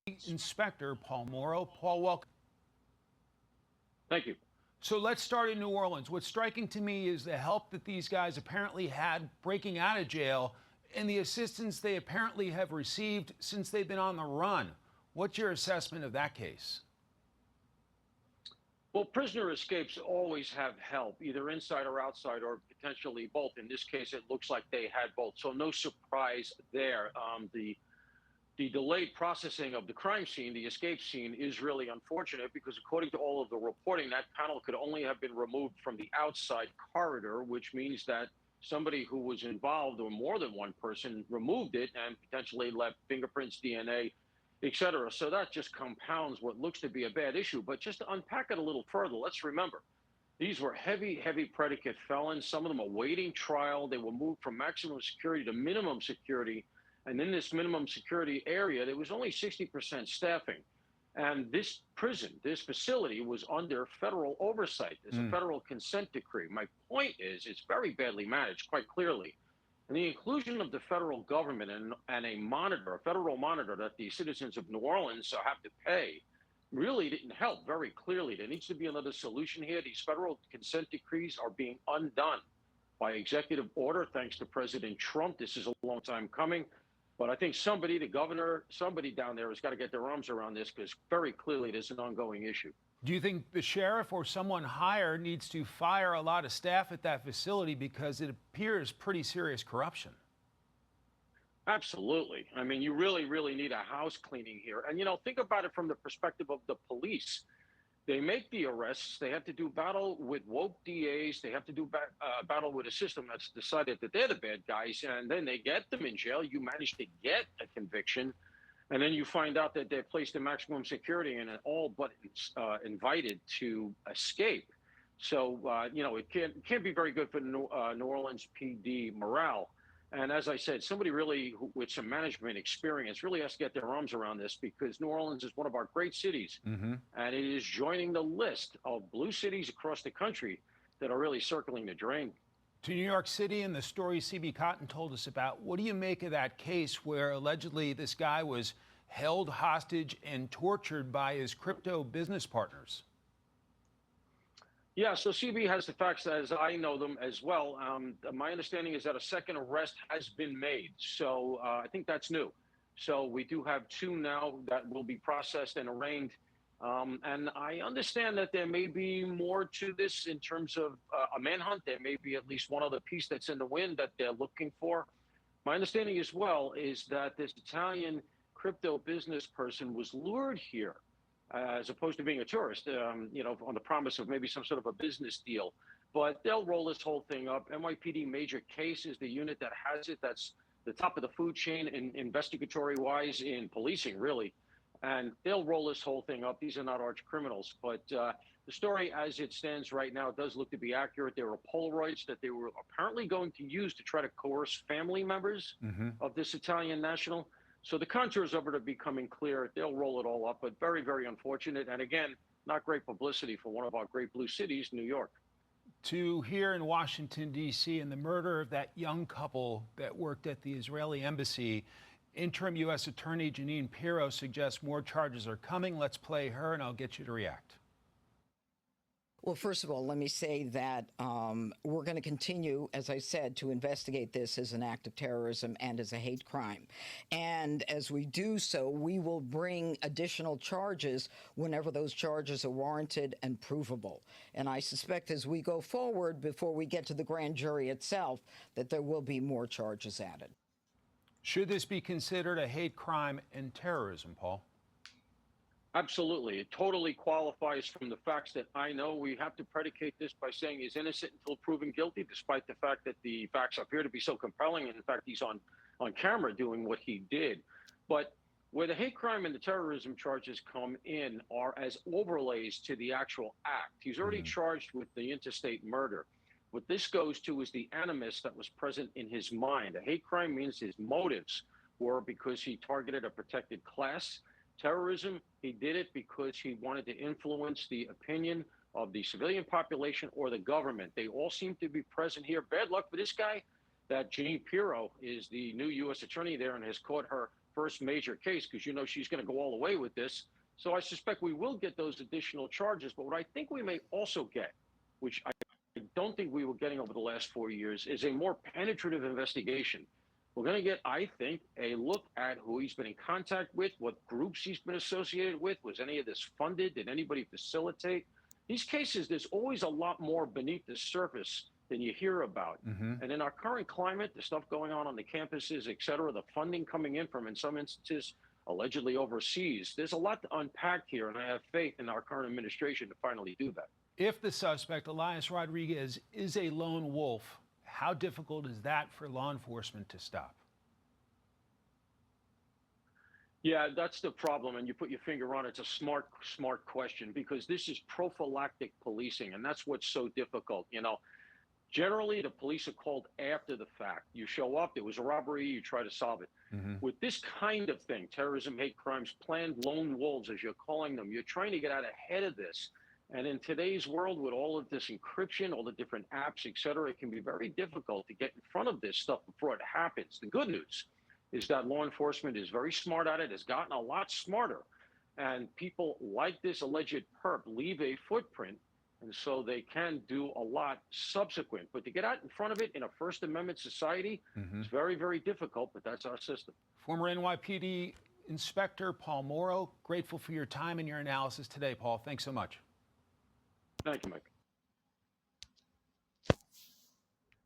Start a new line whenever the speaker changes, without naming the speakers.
Inspector Paul Morrow. Paul, welcome.
Thank you.
So let's start in New Orleans. What's striking to me is the help that these guys apparently had breaking out of jail and the assistance they apparently have received since they've been on the run. What's your assessment of that case?
Well, prisoner escapes always have help, either inside or outside, or potentially both. In this case, it looks like they had both, so no surprise there. The delayed processing of the crime scene, the escape scene, is really unfortunate because according to all of the reporting, that panel could only have been removed from the outside corridor, which means that somebody who was involved, or more than one person, removed it and potentially left fingerprints, DNA, et cetera. So that just compounds what looks to be a bad issue. But just to unpack it a little further, let's remember, these were heavy, heavy predicate felons. Some of them awaiting trial. They were moved from maximum security to minimum security. And in this minimum security area, there was only 60% staffing. And this prison, this facility, was under federal oversight. There's a federal consent decree. My point is, it's very badly managed, quite clearly. And the inclusion of the federal government and a monitor, a federal monitor that the citizens of New Orleans have to pay, really didn't help very clearly. There needs to be another solution here. These federal consent decrees are being undone by executive order, thanks to President Trump. This is a long time coming. But I think somebody, the governor, somebody down there has got to get their arms around this because very clearly it is an ongoing issue.
Do you think the sheriff or someone higher needs to fire a lot of staff at that facility because it appears pretty serious corruption?
Absolutely. I mean, you really, really need a house cleaning here. And, think about it from the perspective of the police. They make the arrests. They have to do battle with woke DAs. They have to do battle with a system that's decided that they're the bad guys. And then they get them in jail. You manage to get a conviction. And then you find out that they're placed in maximum security and all but invited to escape. So, it can't be very good for New Orleans PD morale. And as I said, somebody really with some management experience really has to get their arms around this because New Orleans is one of our great cities. And it is joining the list of blue cities across the country that are really circling the drain.
To New York City and the story CB Cotton told us about, what do you make of that case where allegedly this guy was held hostage and tortured by his crypto business partners?
Yeah, so CB has the facts as I know them as well. My understanding is that a second arrest has been made. So I think that's new. So we do have two now that will be processed and arraigned. And I understand that there may be more to this in terms of a manhunt. There may be at least one other piece that's in the wind that they're looking for. My understanding as well is that this Italian crypto business person was lured here as opposed to being a tourist, on the promise of maybe some sort of a business deal. But they'll roll this whole thing up. NYPD Major Case is the unit that has it. That's the top of the food chain investigatory-wise in policing, really. And they'll roll this whole thing up. These are not arch criminals. But the story as it stands right now does look to be accurate. There were Polaroids that they were apparently going to use to try to coerce family members of this Italian national. So the contours of it are becoming clear. They'll roll it all up, but very, very unfortunate. And again, not great publicity for one of our great blue cities, New York.
To here in Washington, D.C., and the murder of that young couple that worked at the Israeli embassy, interim U.S. Attorney Jeanine Pirro suggests more charges are coming. Let's play her, and I'll get you to react.
Well, first of all, let me say that we're going to continue, as I said, to investigate this as an act of terrorism and as a hate crime. And as we do so, we will bring additional charges whenever those charges are warranted and provable. And I suspect as we go forward, before we get to the grand jury itself, that there will be more charges added.
Should this be considered a hate crime and terrorism, Paul?
Absolutely. It totally qualifies from the facts that I know. We have to predicate this by saying he's innocent until proven guilty, despite the fact that the facts appear to be so compelling. And in fact, he's on camera doing what he did. But where the hate crime and the terrorism charges come in are as overlays to the actual act. He's already charged with the interstate murder. What this goes to is the animus that was present in his mind. A hate crime means his motives were because he targeted a protected class. Terrorism, he did it because he wanted to influence the opinion of the civilian population or the government. They all seem to be present here. Bad luck for this guy that Jeanine Pirro is the new U.S. attorney there and has caught her first major case because you know she's going to go all the way with this. So I suspect we will get those additional charges. But what I think we may also get, which I don't think we were getting over the last 4 years, is a more penetrative investigation. We're going to get, I think, a look at who he's been in contact with, what groups he's been associated with. Was any of this funded? Did anybody facilitate? These cases, there's always a lot more beneath the surface than you hear about. And in our current climate, the stuff going on the campuses, et cetera, the funding coming in from, in some instances, allegedly overseas, there's a lot to unpack here, and I have faith in our current administration to finally do that.
If the suspect, Elias Rodriguez, is a lone wolf, how difficult is that for law enforcement to stop?
Yeah, that's the problem, and you put your finger on it. It's a smart question because this is prophylactic policing, and that's what's so difficult. You know, generally the police are called after the fact. You show up, there was a robbery, you try to solve it. With this kind of thing, terrorism, hate crimes, planned lone wolves, as you're calling them, you're trying to get out ahead of this. And in today's world, with all of this encryption, all the different apps, et cetera, it can be very difficult to get in front of this stuff before it happens. The good news is that law enforcement is very smart at it, has gotten a lot smarter. And people like this alleged perp leave a footprint, and so they can do a lot subsequent. But to get out in front of it in a First Amendment society is very, very difficult, but that's our system.
Former NYPD Inspector Paul Morrow, grateful for your time and your analysis today, Paul. Thanks so much.
Thank you, Mike.